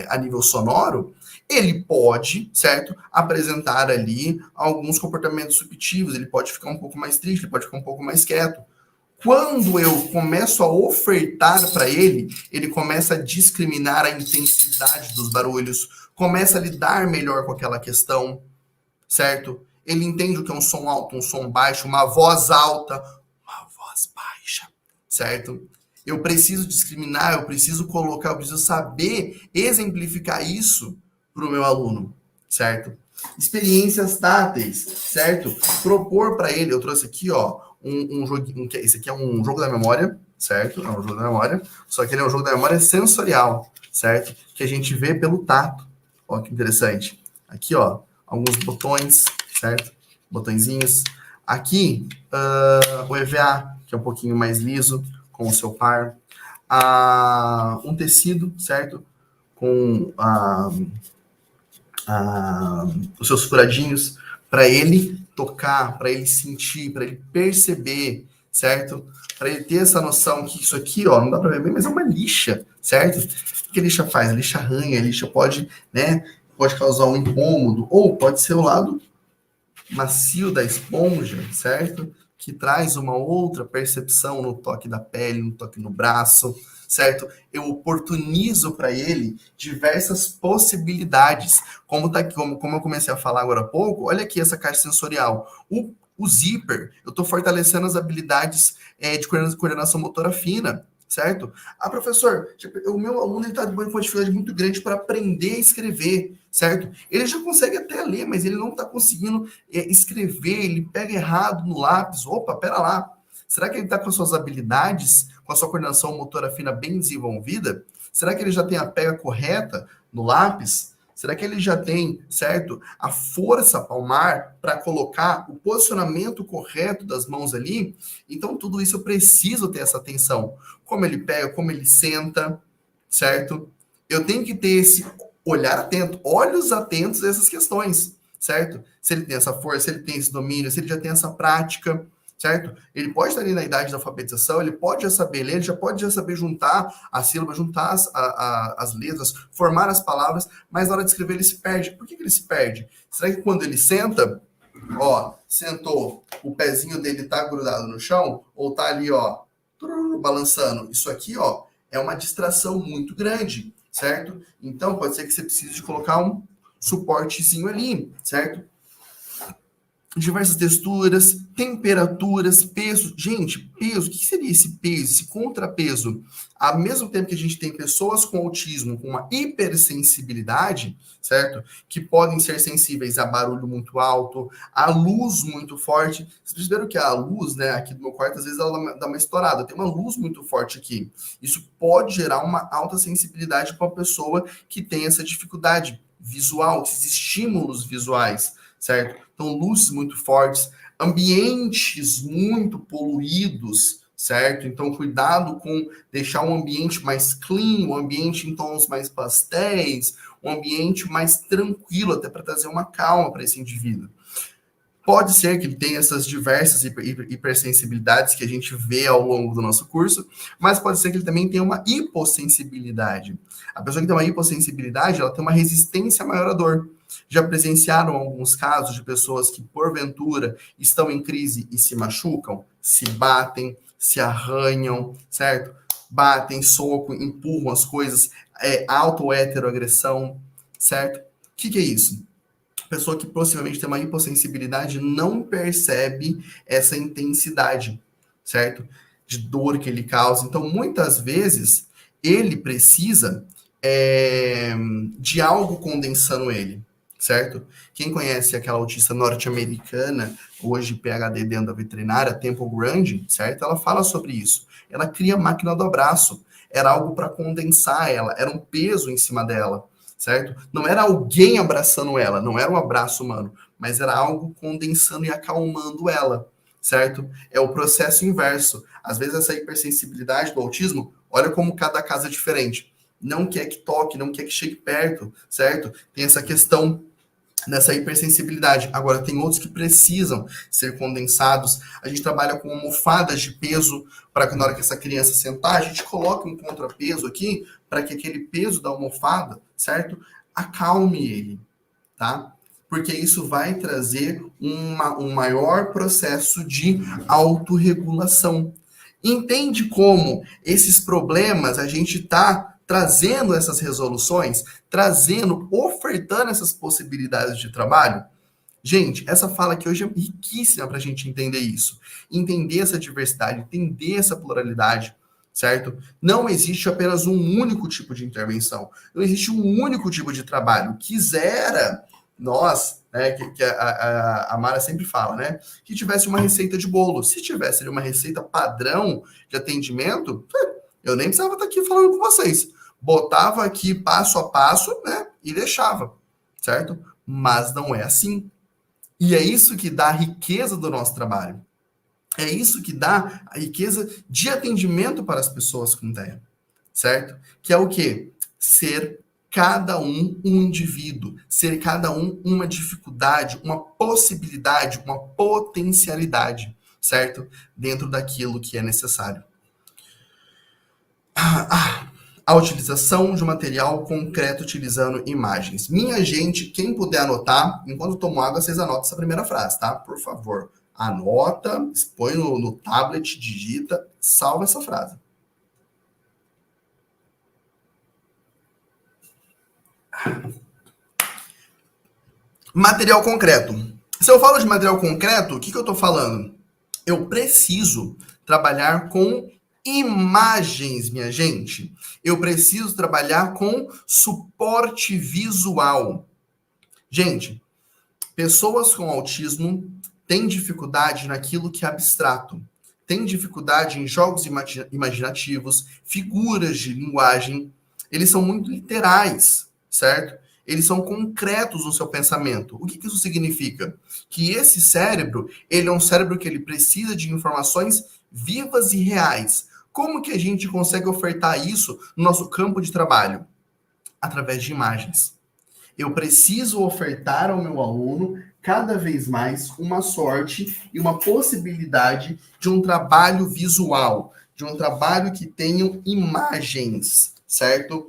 a nível sonoro, ele pode, certo, apresentar ali alguns comportamentos subjetivos, ele pode ficar um pouco mais triste, ele pode ficar um pouco mais quieto. Quando eu começo a ofertar para ele, ele começa a discriminar a intensidade dos barulhos, começa a lidar melhor com aquela questão, certo? Ele entende o que é um som alto, um som baixo, uma voz alta, uma voz baixa, certo? Eu preciso discriminar, eu preciso colocar, eu preciso saber exemplificar isso para o meu aluno, certo? Experiências táteis, certo? Propor para ele, eu trouxe aqui, ó, um joguinho, esse aqui é um jogo da memória, certo? É um jogo da memória, só que ele é um jogo da memória sensorial, certo? Que a gente vê pelo tato. Ó, que interessante. Aqui, ó, alguns botões, certo? Botõezinhos. Aqui, o EVA, que é um pouquinho mais liso, com o seu par. Um tecido, certo? Com os seus furadinhos, para ele tocar, para ele sentir, para ele perceber, certo? Para ele ter essa noção que isso aqui, ó, não dá para ver bem, mas é uma lixa, certo? O que a lixa faz? A lixa arranha, a lixa pode, né, pode causar um incômodo, ou pode ser o lado macio da esponja, certo? Que traz uma outra percepção no toque da pele, no toque no braço, certo? Eu oportunizo para ele diversas possibilidades. Como eu comecei a falar agora há pouco, olha aqui essa caixa sensorial. O zíper, eu estou fortalecendo as habilidades de coordenação motora fina, certo? Professor, o meu aluno está com uma dificuldade muito grande para aprender a escrever, certo? Ele já consegue até ler, mas ele não está conseguindo escrever, ele pega errado no lápis. Opa, pera lá. Será que ele está com as suas habilidades, com a sua coordenação motora fina bem desenvolvida? Será que ele já tem a pega correta no lápis? Será que ele já tem, certo, a força palmar para colocar o posicionamento correto das mãos ali? Então, tudo isso eu preciso ter essa atenção. Como ele pega, como ele senta, certo? Eu tenho que ter esse olhar atento, olhos atentos a essas questões, certo? Se ele tem essa força, se ele tem esse domínio, se ele já tem essa prática, certo? Ele pode estar ali na idade da alfabetização, ele pode já saber ler, ele já pode já saber juntar as sílabas, juntar as letras, formar as palavras, mas na hora de escrever ele se perde. Por que ele se perde? Será que quando ele senta, ó, sentou, o pezinho dele tá grudado no chão, ou tá ali, ó, balançando? Isso aqui, ó, é uma distração muito grande, certo? Então, pode ser que você precise de colocar um suportezinho ali, certo? Diversas texturas, temperaturas, peso. Gente, peso, o que seria esse peso, esse contrapeso? Ao mesmo tempo que a gente tem pessoas com autismo, com uma hipersensibilidade, certo? Que podem ser sensíveis a barulho muito alto, a luz muito forte. Vocês perceberam que a luz, né, aqui do meu quarto, às vezes ela dá uma estourada. Tem uma luz muito forte aqui. Isso pode gerar uma alta sensibilidade para uma pessoa que tem essa dificuldade visual, esses estímulos visuais, certo? Então, luzes muito fortes, ambientes muito poluídos, certo? Então, cuidado com deixar um ambiente mais clean, um ambiente em tons mais pastéis, um ambiente mais tranquilo, até para trazer uma calma para esse indivíduo. Pode ser que ele tenha essas diversas hipersensibilidades que a gente vê ao longo do nosso curso, mas pode ser que ele também tenha uma hipossensibilidade. A pessoa que tem uma hipossensibilidade, ela tem uma resistência maior à dor. Já presenciaram alguns casos de pessoas que, porventura, estão em crise e se machucam, se batem, se arranham, certo? Batem, socam, empurram as coisas, auto-heteroagressão, certo? O que é isso? Pessoa que possivelmente tem uma hipossensibilidade não percebe essa intensidade, certo? De dor que ele causa. Então, muitas vezes, ele precisa de algo condensando ele, certo? Quem conhece aquela autista norte-americana, hoje PhD dentro da veterinária, Temple Grandin, certo? Ela fala sobre isso. Ela cria a máquina do abraço. Era algo para condensar ela, era um peso em cima dela, certo? Não era alguém abraçando ela, não era um abraço humano, mas era algo condensando e acalmando ela, certo? É o processo inverso. Às vezes essa hipersensibilidade do autismo, olha como cada caso é diferente. Não quer que toque, não quer que chegue perto, certo? Tem essa questão nessa hipersensibilidade. Agora, tem outros que precisam ser condensados. A gente trabalha com almofadas de peso para que na hora que essa criança sentar, a gente coloque um contrapeso aqui para que aquele peso da almofada, certo? Acalme ele, tá? Porque isso vai trazer um maior processo de autorregulação. Entende como esses problemas a gente está trazendo essas resoluções, ofertando essas possibilidades de trabalho? Gente, essa fala aqui hoje é riquíssima para a gente entender isso. Entender essa diversidade, entender essa pluralidade, certo? Não existe apenas um único tipo de intervenção. Não existe um único tipo de trabalho. Quisera nós, né, que a Mara sempre fala, né, que tivesse uma receita de bolo. Se tivesse uma receita padrão de atendimento, eu nem precisava estar aqui falando com vocês. Botava aqui passo a passo, né, e deixava, certo? Mas não é assim. E é isso que dá a riqueza do nosso trabalho. É isso que dá a riqueza de atendimento para as pessoas com TEA, certo? Que é o quê? Ser cada um indivíduo, ser cada um uma dificuldade, uma possibilidade, uma potencialidade, certo? Dentro daquilo que é necessário. A utilização de material concreto utilizando imagens. Minha gente, quem puder anotar, enquanto eu tomo água, vocês anotam essa primeira frase, tá? Por favor, anota, põe no tablet, digita, salva essa frase. Material concreto. Se eu falo de material concreto, o que eu estou falando? Eu preciso trabalhar com imagens, minha gente. Eu preciso trabalhar com suporte visual. Gente, pessoas com autismo têm dificuldade naquilo que é abstrato. Têm dificuldade em jogos imaginativos, figuras de linguagem. Eles são muito literais, certo? eles são concretos no seu pensamento. O que isso significa? Que esse cérebro, ele é um cérebro que ele precisa de informações vivas e reais. Como que a gente consegue ofertar isso no nosso campo de trabalho? Através de imagens. Eu preciso ofertar ao meu aluno cada vez mais uma sorte e uma possibilidade de um trabalho visual, de um trabalho que tenha imagens, certo?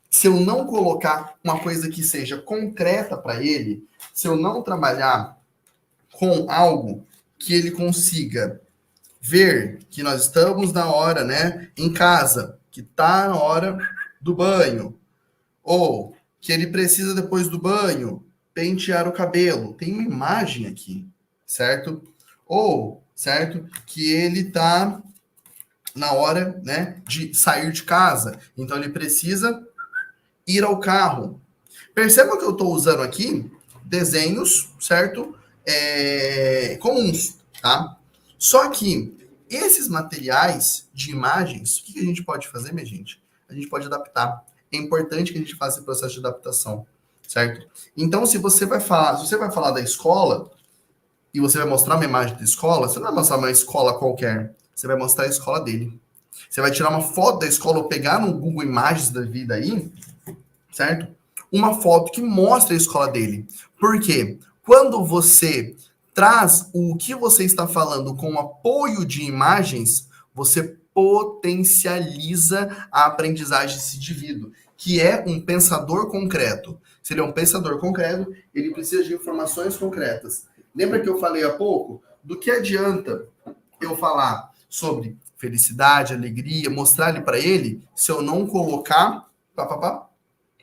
Se eu não colocar uma coisa que seja concreta para ele, se eu não trabalhar com algo que ele consiga ver que nós estamos na hora, né, em casa, que está na hora do banho, ou que ele precisa, depois do banho, pentear o cabelo. Tem uma imagem aqui, certo? Ou, certo? Que ele tá na hora, né, de sair de casa. Então, ele precisa ir ao carro. Percebam que eu estou usando aqui desenhos, certo? Comuns, tá? Só que esses materiais de imagens, o que a gente pode fazer, minha gente? A gente pode adaptar. É importante que a gente faça esse processo de adaptação, certo? Então, se você vai falar da escola e você vai mostrar uma imagem da escola, você não vai mostrar uma escola qualquer, você vai mostrar a escola dele. Você vai tirar uma foto da escola ou pegar no Google Imagens da vida aí, certo? Uma foto que mostra a escola dele. Por quê? Quando você traz o que você está falando com apoio de imagens, você potencializa a aprendizagem desse indivíduo, que é um pensador concreto. Se ele é um pensador concreto, ele precisa de informações concretas. Lembra que eu falei há pouco? Do que adianta eu falar sobre felicidade, alegria, mostrar ele para ele, se eu não colocar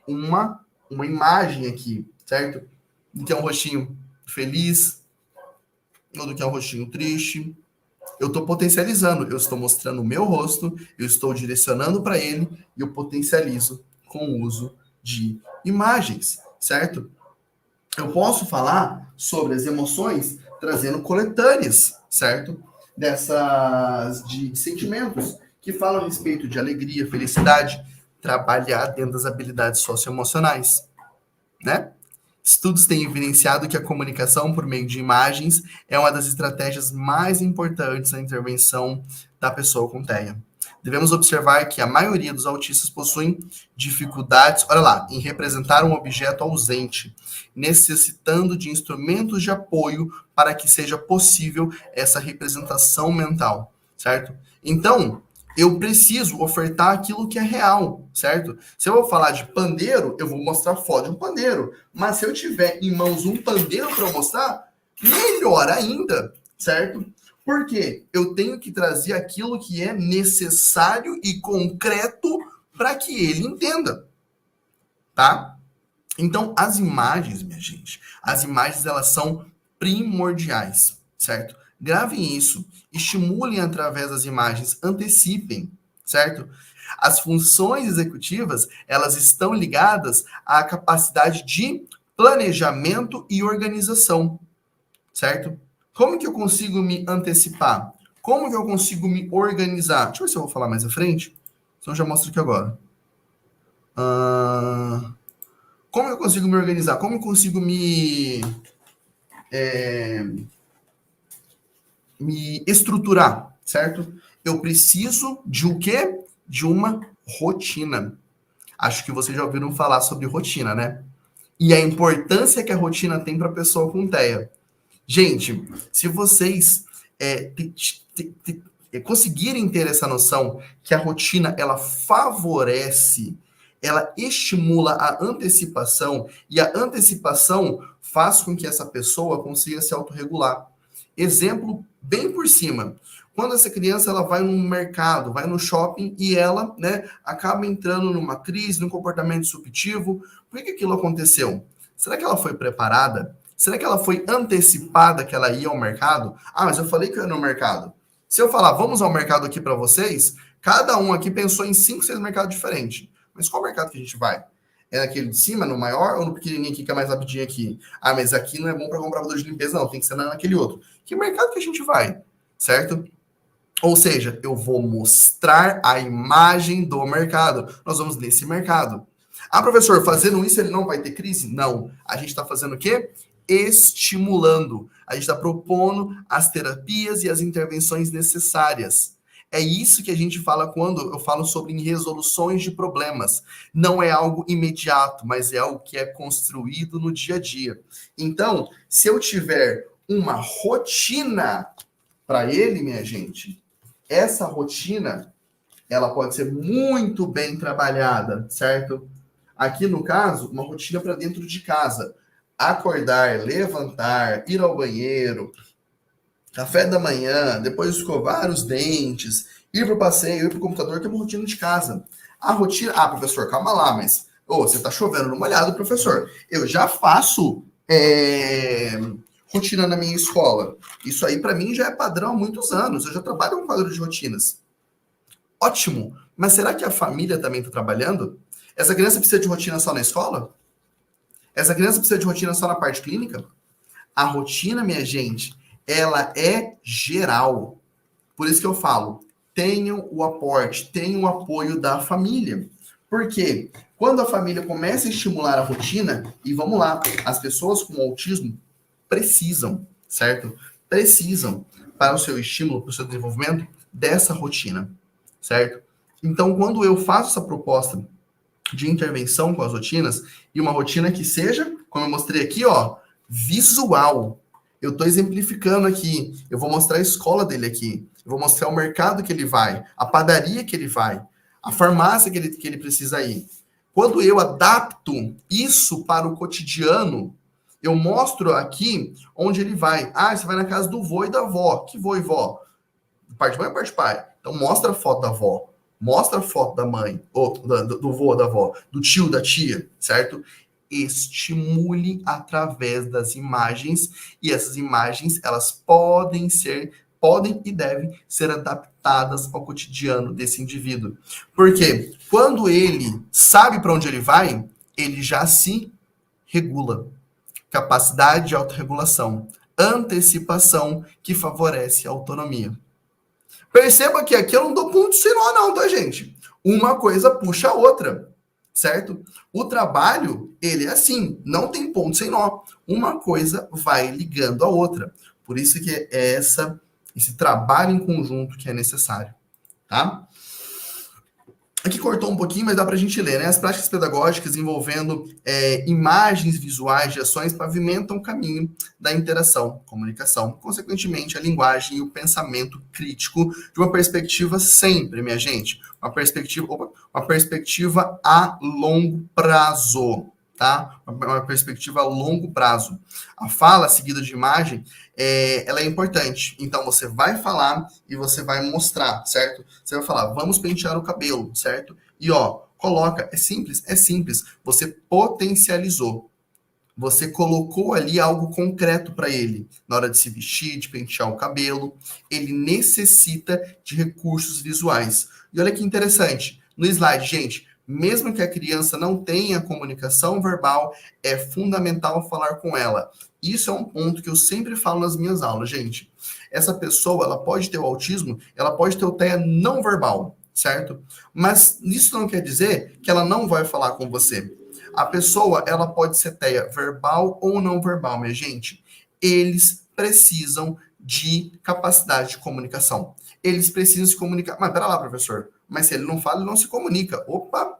uma imagem aqui, certo? Do que é um rostinho feliz, ou do que é um rostinho triste. Eu estou potencializando, eu estou mostrando o meu rosto, eu estou direcionando para ele e eu potencializo com o uso de imagens, certo? Eu posso falar sobre as emoções trazendo coletâneas, certo? De sentimentos que falam a respeito de alegria, felicidade, trabalhar dentro das habilidades socioemocionais, né? Estudos têm evidenciado que a comunicação por meio de imagens é uma das estratégias mais importantes na intervenção da pessoa com TEA. Devemos observar que a maioria dos autistas possuem dificuldades, olha lá, em representar um objeto ausente, necessitando de instrumentos de apoio para que seja possível essa representação mental, certo? Então, eu preciso ofertar aquilo que é real, certo? Se eu vou falar de pandeiro, eu vou mostrar foto de um pandeiro. Mas se eu tiver em mãos um pandeiro para mostrar, melhor ainda, certo? Porque eu tenho que trazer aquilo que é necessário e concreto para que ele entenda, tá? Então, as imagens, minha gente, as imagens elas são primordiais, certo? Gravem isso, estimulem através das imagens, antecipem, certo? As funções executivas, elas estão ligadas à capacidade de planejamento e organização, certo? Como que eu consigo me antecipar? Como que eu consigo me organizar? Deixa eu ver se eu vou falar mais à frente, senão eu já mostro aqui agora. Como eu consigo me organizar? Como eu consigo me estruturar, certo? Eu preciso de o quê? De uma rotina. Acho que vocês já ouviram falar sobre rotina, né? E a importância que a rotina tem para a pessoa com TEA. Gente, se vocês conseguirem ter essa noção que a rotina, ela favorece, ela estimula a antecipação, e a antecipação faz com que essa pessoa consiga se autorregular. Exemplo bem por cima. Quando essa criança ela vai no mercado, vai no shopping e ela, né, acaba entrando numa crise, num comportamento disruptivo, por que aquilo aconteceu? Será que ela foi preparada? Será que ela foi antecipada que ela ia ao mercado? Ah, mas eu falei que eu ia no mercado. Se eu falar, vamos ao mercado aqui para vocês, cada um aqui pensou em 5, 6 mercados diferentes. Mas qual mercado que a gente vai? É naquele de cima, no maior, ou no pequenininho aqui, que é mais rapidinho aqui? Ah, mas aqui não é bom para comprar produto de limpeza, não. Tem que ser naquele outro. Que mercado que a gente vai? Certo? Ou seja, eu vou mostrar a imagem do mercado. Nós vamos nesse mercado. Ah, professor, fazendo isso ele não vai ter crise? Não. A gente está fazendo o quê? Estimulando. A gente está propondo as terapias e as intervenções necessárias. É isso que a gente fala quando eu falo sobre resoluções de problemas. Não é algo imediato, mas é algo que é construído no dia a dia. Então, se eu tiver uma rotina para ele, minha gente, essa rotina, ela pode ser muito bem trabalhada, certo? Aqui, no caso, uma rotina para dentro de casa. Acordar, levantar, ir ao banheiro, café da manhã, depois escovar os dentes, ir para o passeio, ir para o computador, que é uma rotina de casa. A rotina... Ah, professor, calma lá, mas... você está chovendo no molhado, professor. Eu já faço rotina na minha escola. Isso aí, para mim, já é padrão há muitos anos. Eu já trabalho com quadro de rotinas. Ótimo. Mas será que a família também está trabalhando? Essa criança precisa de rotina só na escola? Essa criança precisa de rotina só na parte clínica? A rotina, minha gente, ela é geral. Por isso que eu falo, tenham o aporte, tenham o apoio da família. Por quê? Quando a família começa a estimular a rotina, e vamos lá, as pessoas com autismo precisam, certo? Precisam, para o seu estímulo, para o seu desenvolvimento, dessa rotina, certo? Então, quando eu faço essa proposta de intervenção com as rotinas, e uma rotina que seja, como eu mostrei aqui, ó, visual. Eu estou exemplificando aqui. Eu vou mostrar a escola dele aqui. Eu vou mostrar o mercado que ele vai, a padaria que ele vai, a farmácia que ele precisa ir. Quando eu adapto isso para o cotidiano, eu mostro aqui onde ele vai. Ah, você vai na casa do vô e da avó. Que vô e vó? Parte de mãe ou parte de pai? Então mostra a foto da avó. Mostra a foto da mãe, ou do vô, da avó, do tio, da tia, certo? Estimule através das imagens, e essas imagens, elas podem e devem ser adaptadas ao cotidiano desse indivíduo. Porque quando ele sabe para onde ele vai, ele já se regula. Capacidade de autorregulação. Antecipação, que favorece a autonomia. Perceba que aqui eu não dou ponto sem nó não, tá, gente? Uma coisa puxa a outra, certo? O trabalho, ele é assim, não tem ponto sem nó. Uma coisa vai ligando a outra. Por isso que é esse trabalho em conjunto que é necessário, tá? Aqui cortou um pouquinho, mas dá para a gente ler, né? As práticas pedagógicas envolvendo imagens visuais de ações pavimentam o caminho da interação, comunicação, consequentemente a linguagem e o pensamento crítico de uma perspectiva sempre, minha gente, uma perspectiva a longo prazo, tá? Uma perspectiva a longo prazo. A fala seguida de imagem, ela é importante. Então, você vai falar e você vai mostrar, certo? Você vai falar, vamos pentear o cabelo, certo? E, ó, coloca, é simples. Você potencializou. Você colocou ali algo concreto para ele. Na hora de se vestir, de pentear o cabelo, ele necessita de recursos visuais. E olha que interessante. No slide, gente, mesmo que a criança não tenha comunicação verbal, é fundamental falar com ela. Isso é um ponto que eu sempre falo nas minhas aulas, gente. Essa pessoa, ela pode ter o autismo, ela pode ter o TEA não verbal, certo? Mas isso não quer dizer que ela não vai falar com você. A pessoa, ela pode ser TEA verbal ou não verbal, minha gente. Eles precisam de capacidade de comunicação. Eles precisam se comunicar. Mas pera lá, professor. Mas se ele não fala, ele não se comunica. Opa!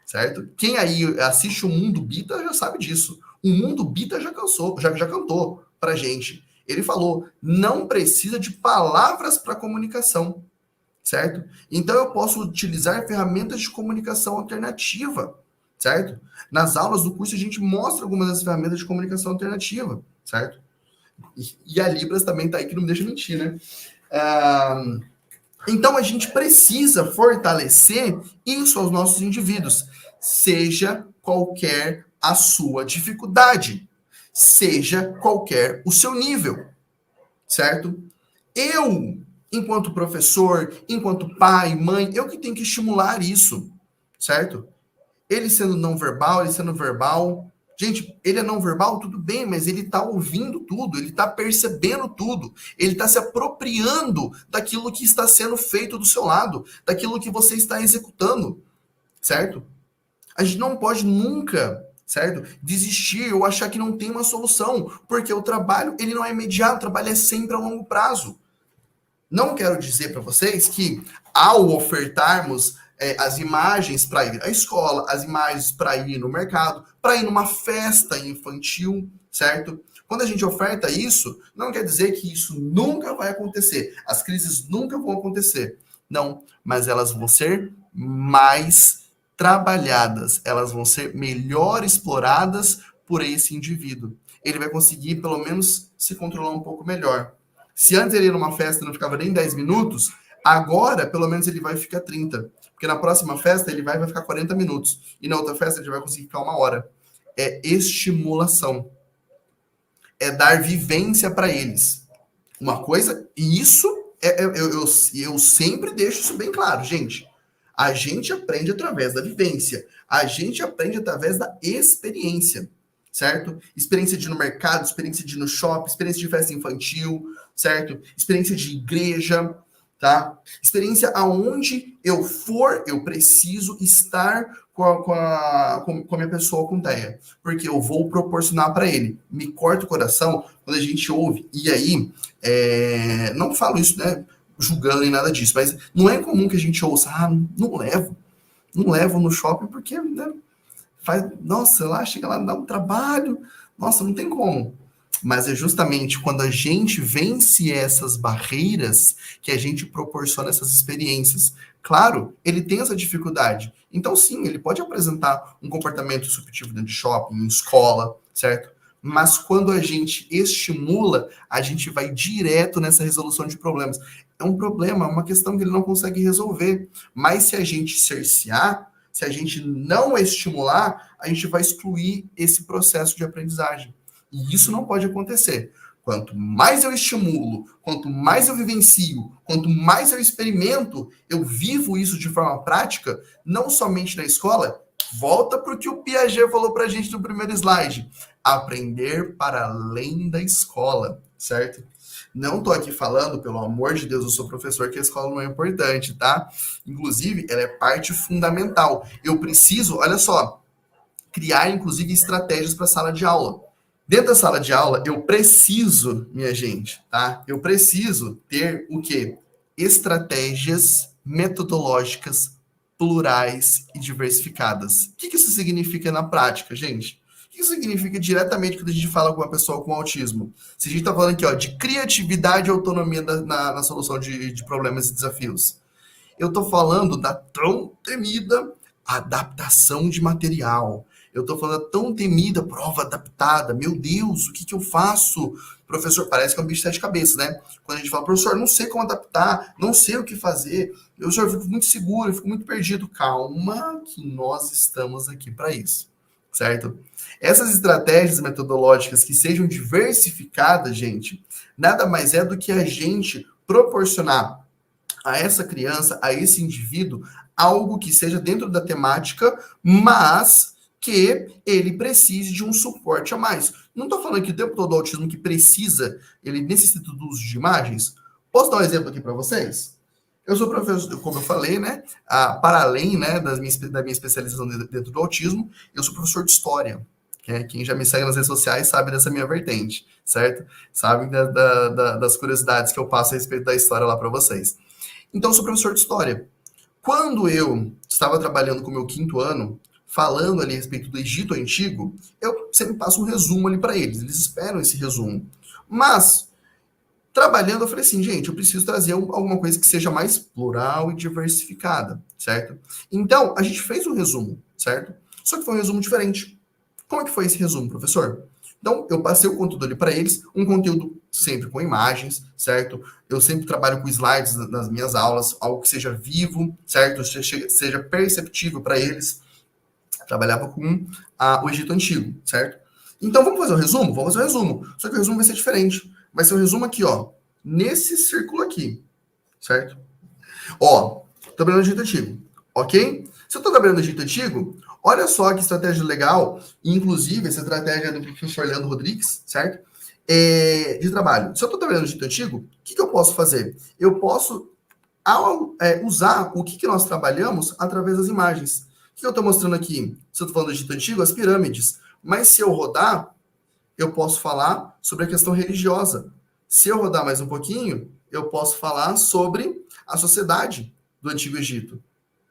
Certo? Quem aí assiste o Mundo Bita já sabe disso. O Mundo Bita já cantou pra gente. Ele falou, não precisa de palavras para comunicação, certo? Então eu posso utilizar ferramentas de comunicação alternativa, certo? Nas aulas do curso a gente mostra algumas das ferramentas de comunicação alternativa, certo? E a Libras também tá aí que não me deixa mentir, né? Então a gente precisa fortalecer isso aos nossos indivíduos, seja qualquer a sua dificuldade, seja qualquer o seu nível, certo? Eu, enquanto professor, enquanto pai, mãe, eu que tenho que estimular isso, certo? Ele sendo não verbal, ele sendo verbal. Gente, ele é não verbal, tudo bem, mas ele tá ouvindo tudo, ele tá percebendo tudo, ele tá se apropriando daquilo que está sendo feito do seu lado, daquilo que você está executando, certo? A gente não pode nunca, certo? Desistir ou achar que não tem uma solução, porque o trabalho, ele não é imediato, o trabalho é sempre a longo prazo. Não quero dizer para vocês que ao ofertarmos as imagens para ir à escola, as imagens para ir no mercado, para ir numa festa infantil, certo? Quando a gente oferta isso, não quer dizer que isso nunca vai acontecer. As crises nunca vão acontecer. Não, mas elas vão ser mais trabalhadas, elas vão ser melhor exploradas por esse indivíduo. Ele vai conseguir, pelo menos, se controlar um pouco melhor. Se antes ele ia numa festa e não ficava nem 10 minutos, agora, pelo menos, ele vai ficar 30. Porque na próxima festa ele vai ficar 40 minutos. E na outra festa ele vai conseguir ficar 1 hora. É estimulação. É dar vivência para eles. Uma coisa, e isso eu sempre deixo isso bem claro, gente. A gente aprende através da vivência. A gente aprende através da experiência, certo? Experiência de ir no mercado, experiência de ir no shopping, experiência de festa infantil, certo? Experiência de igreja, tá? Experiência aonde eu for, eu preciso estar com a minha pessoa com ideia, porque eu vou proporcionar para ele. Me corta o coração quando a gente ouve, e aí, não falo isso, né, julgando nem nada disso, mas não é comum que a gente ouça, não levo no shopping porque, né, nossa, lá chega lá, dá um trabalho, nossa, não tem como. Mas é justamente quando a gente vence essas barreiras que a gente proporciona essas experiências. Claro, ele tem essa dificuldade. Então, sim, ele pode apresentar um comportamento disruptivo dentro de shopping, em escola, certo? Mas quando a gente estimula, a gente vai direto nessa resolução de problemas. É um problema, é uma questão que ele não consegue resolver. Mas se a gente cercear, se a gente não estimular, a gente vai excluir esse processo de aprendizagem. E isso não pode acontecer. Quanto mais eu estimulo, quanto mais eu vivencio, quanto mais eu experimento, eu vivo isso de forma prática, não somente na escola. Volta para o que o Piaget falou para a gente no primeiro slide. Aprender para além da escola, certo? Não estou aqui falando, pelo amor de Deus, eu sou professor, que a escola não é importante, tá? Inclusive, ela é parte fundamental. Eu preciso, olha só, criar, inclusive, estratégias para a sala de aula. Dentro da sala de aula, eu preciso, minha gente, tá? Eu preciso ter o quê? Estratégias metodológicas plurais e diversificadas. O que isso significa na prática, gente? O que isso significa diretamente quando a gente fala com uma pessoa com autismo? Se a gente está falando aqui, ó, de criatividade e autonomia na solução de problemas e desafios. Eu estou falando da tão temida adaptação de material. Eu estou falando da tão temida prova adaptada. Meu Deus, o que eu faço? Professor, parece que é um bicho de 7 cabeças, né? Quando a gente fala, professor, não sei como adaptar, não sei o que fazer. Eu fico muito seguro, eu fico muito perdido. Calma, que nós estamos aqui para isso, certo? Essas estratégias metodológicas que sejam diversificadas, gente, nada mais é do que a gente proporcionar a essa criança, a esse indivíduo, algo que seja dentro da temática, mas que ele precise de um suporte a mais. Não estou falando que o tempo todo do autismo que precisa, ele necessita do uso de imagens. Posso dar um exemplo aqui para vocês? Eu sou professor, como eu falei, né? Para além, né, da minha especialização dentro do autismo, eu sou professor de história. Quem já me segue nas redes sociais sabe dessa minha vertente, certo? Sabe das curiosidades que eu passo a respeito da história lá para vocês. Então, eu sou professor de história. Quando eu estava trabalhando com o meu 5º ano, falando ali a respeito do Egito Antigo, eu sempre passo um resumo ali para eles. Eles esperam esse resumo. Mas, trabalhando, eu falei assim, gente, eu preciso trazer alguma coisa que seja mais plural e diversificada, certo? Então, a gente fez um resumo, certo? Só que foi um resumo diferente. Como é que foi esse resumo, professor? Então, eu passei o conteúdo ali para eles, um conteúdo sempre com imagens, certo? Eu sempre trabalho com slides nas minhas aulas, algo que seja vivo, certo? Seja perceptível para eles. Trabalhava com o Egito Antigo, certo? Então, vamos fazer o resumo? Vamos fazer o resumo. Só que o resumo vai ser diferente. Vai ser o resumo aqui, ó. Nesse círculo aqui, certo? Ó, trabalhando no Egito Antigo, ok? Se eu estou trabalhando no Egito Antigo, olha só que estratégia legal, inclusive essa estratégia do professor Leandro Rodrigues, certo? De trabalho. Se eu estou trabalhando no Egito Antigo, o que eu posso fazer? Eu posso usar o que nós trabalhamos através das imagens. O que eu estou mostrando aqui? Se eu estou falando do Egito Antigo, as pirâmides. Mas se eu rodar, eu posso falar sobre a questão religiosa. Se eu rodar mais um pouquinho, eu posso falar sobre a sociedade do Antigo Egito.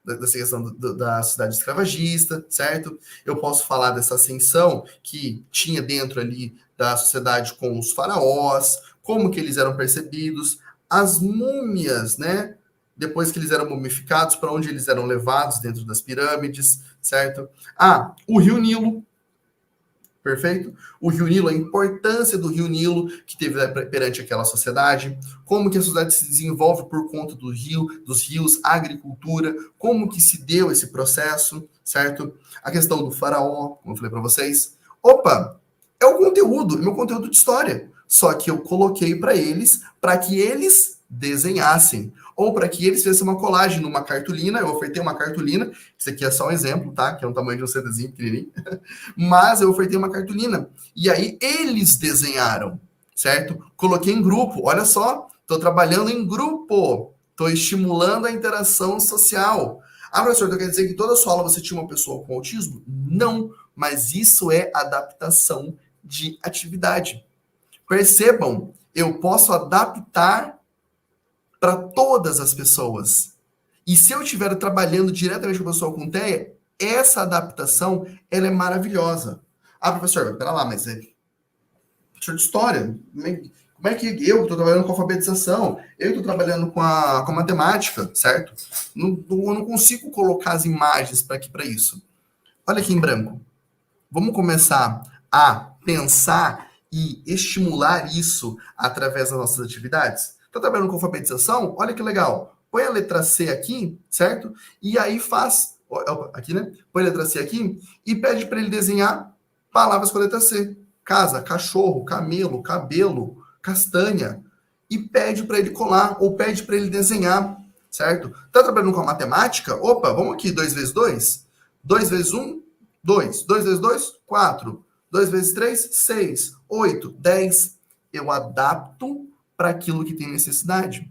Dessa questão da sociedade escravagista, certo? Eu posso falar dessa ascensão que tinha dentro ali da sociedade com os faraós, como que eles eram percebidos, as múmias, né? Depois que eles eram mumificados, para onde eles eram levados dentro das pirâmides, certo? O Rio Nilo, perfeito? O Rio Nilo, a importância do Rio Nilo que teve perante aquela sociedade, como que a sociedade se desenvolve por conta dos rios, a agricultura, como que se deu esse processo, certo? A questão do faraó, como eu falei para vocês. Opa, é o conteúdo, é meu conteúdo de história. Só que eu coloquei para que eles desenhassem, ou para que eles fizessem uma colagem numa cartolina. Eu ofertei uma cartolina, isso aqui é só um exemplo, tá? Que é um tamanho de um CDzinho pequenininho. Mas eu ofertei uma cartolina. E aí eles desenharam, certo? Coloquei em grupo. Olha só, estou trabalhando em grupo. Estou estimulando a interação social. Professor, então quer dizer que toda sua aula você tinha uma pessoa com autismo? Não, mas isso é adaptação de atividade. Percebam, eu posso adaptar para todas as pessoas. E se eu estiver trabalhando diretamente com a pessoa com TEA, essa adaptação, ela é maravilhosa. Professor, pera lá, mas é professor de história. Como é que eu estou trabalhando com alfabetização? Eu estou trabalhando com a matemática, certo? Eu não consigo colocar as imagens para isso. Olha aqui em branco. Vamos começar a pensar e estimular isso através das nossas atividades? Está trabalhando com alfabetização? Olha que legal. Põe a letra C aqui, certo? E aí faz... Aqui, né? Põe a letra C aqui e pede para ele desenhar palavras com a letra C. Casa, cachorro, camelo, cabelo, castanha. E pede para ele colar ou pede para ele desenhar, certo? Está trabalhando com a matemática? Opa, vamos aqui. 2 vezes 2? 2 vezes 1? 2. 2 vezes 2? 4. 2 vezes 3? 6. 8. 10. Eu adapto para aquilo que tem necessidade,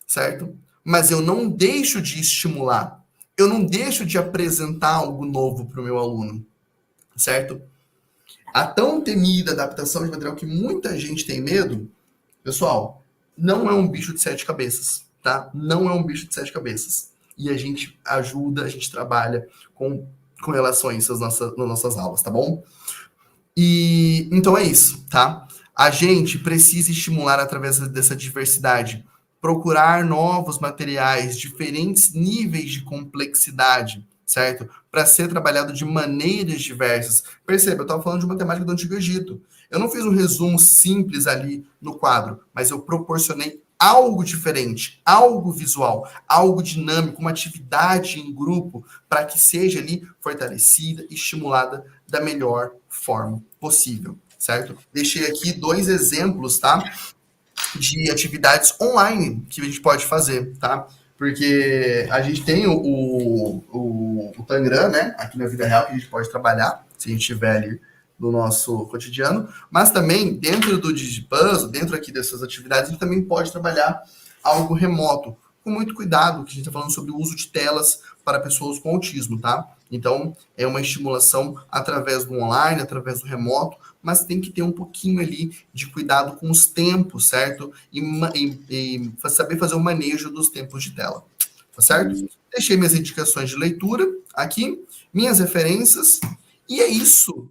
certo? Mas eu não deixo de estimular, eu não deixo de apresentar algo novo para o meu aluno, certo? A tão temida adaptação de material que muita gente tem medo, pessoal, não é um bicho de 7 cabeças, tá? Não é um bicho de 7 cabeças. E a gente ajuda, a gente trabalha com relação a isso nas nossas aulas, tá bom? E então é isso, tá? A gente precisa estimular através dessa diversidade, procurar novos materiais, diferentes níveis de complexidade, certo? Para ser trabalhado de maneiras diversas. Perceba, eu estava falando de matemática do Antigo Egito. Eu não fiz um resumo simples ali no quadro, mas eu proporcionei algo diferente, algo visual, algo dinâmico, uma atividade em grupo, para que seja ali fortalecida e estimulada da melhor forma possível. Certo? Deixei aqui 2 exemplos, tá? De atividades online que a gente pode fazer, tá? Porque a gente tem o Tangram, né? Aqui na vida real, que a gente pode trabalhar, se a gente estiver ali no nosso cotidiano. Mas também, dentro do DigiPuzzle, dentro aqui dessas atividades, a gente também pode trabalhar algo remoto, com muito cuidado, que a gente está falando sobre o uso de telas para pessoas com autismo, tá? Então, é uma estimulação através do online, através do remoto, mas tem que ter um pouquinho ali de cuidado com os tempos, certo? E saber fazer o manejo dos tempos de tela, tá certo? Deixei minhas indicações de leitura aqui, minhas referências, e é isso.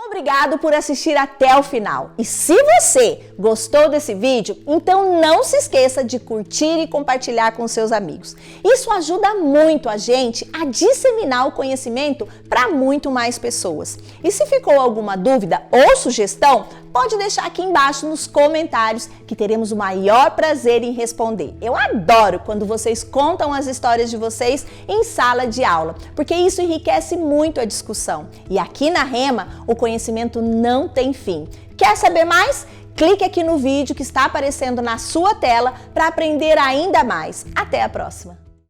Obrigado por assistir até o final. E se você gostou desse vídeo, então não se esqueça de curtir e compartilhar com seus amigos. Isso ajuda muito a gente a disseminar o conhecimento para muito mais pessoas. E se ficou alguma dúvida ou sugestão, pode deixar aqui embaixo nos comentários que teremos o maior prazer em responder. Eu adoro quando vocês contam as histórias de vocês em sala de aula, porque isso enriquece muito a discussão. E aqui na Rema, o conhecimento não tem fim. Quer saber mais? Clique aqui no vídeo que está aparecendo na sua tela para aprender ainda mais. Até a próxima!